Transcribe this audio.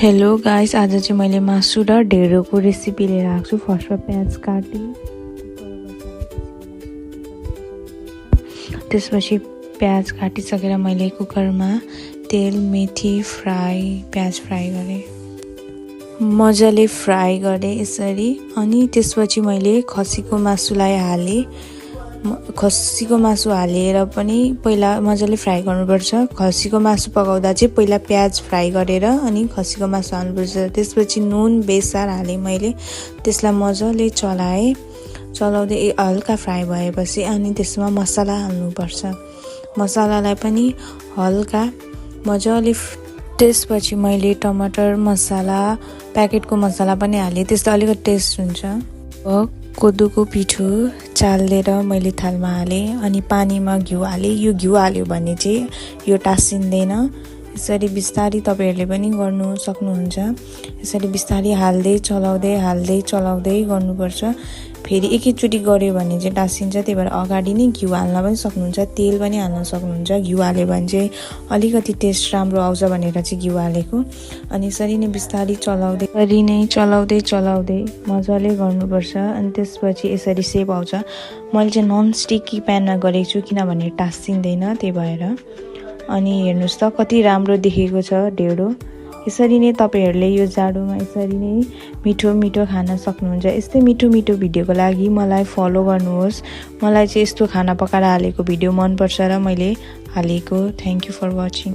Hello guys, आज चाहिँ मैले मासु र ढेँडोको रेसिपी लिएर आएको छु। फर्स्टमा प्याज काटे, त्यसपछि प्याज काटिसकेर मैले कुकरमा तेल, मेथी, प्याज फ्राई गरेँ। मजाले फ्राई गरेँ यसरी। अनि त्यसपछि मैले खसीको मासुलाई हालेँ। खसीको मासु हालेर पनि पहिला मजाले फ्राई गर्नुपर्छ। खसीको मासु पकाउँदा चाहिँ पहिला प्याज फ्राई गरेर अनि खसीको मासु हाल्नुपर्छ। त्यसपछि नुन बेसार हालेँ मैले। त्यसलाई मजाले चलाउँदै हल्का फ्राई भएपछि अनि त्यसमा मसला हाल्नुपर्छ। मसलालाई पनि हल्का मजाले त्यसपछि मैले टमाटर मसला, प्याकेटको मसला पनि हालेँ। त्यसले अलिकति टेस्ट हुन्छ। कोदोको पिठो चालेर मैले थालमा हालेँ अनि पानीमा घिउ हालेँ। यो घिउ हाल्यो भने चाहिँ यो टाँसिँदैन। यसरी बिस्तारै तपाईहरूले पनि गर्नु सक्नुहुन्छ। यसरी बिस्तारै हाल्दै चलाउँदै गर्नुपर्छ। फेरि एकैचोटि गऱ्यो भने चाहिँ टाँसिन्छ। त्यही भएर अगाडि नै घिउ हाल्न पनि सक्नुहुन्छ, तेल पनि हाल्न सक्नुहुन्छ। घिउ हाल्यो भने चाहिँ अलिकति टेस्ट राम्रो आउँछ भनेर चाहिँ घिउ हालेको। अनि यसरी नै बिस्तारै चलाउँदै मजाले गर्नुपर्छ। अनि त्यसपछि यसरी सेप आउँछ। मैले चाहिँ ननस्टिकी प्यानमा गरेको छु किनभने टाँसिँदैन, त्यही भएर। अनि हेर्नुहोस् त कति राम्रो देखेको छ ढेँडो। यसरी नै तपाईहरूले यो जाडोमा यसरी नै मिठो खान सक्नुहुन्छ। यस्तै मिठो भिडियोको लागि मलाई फलो गर्नुहोस्। मलाई चाहिँ यस्तो खाना पकाएर हालेको भिडियो मनपर्छ र मैले हालेको। Thank you for watching.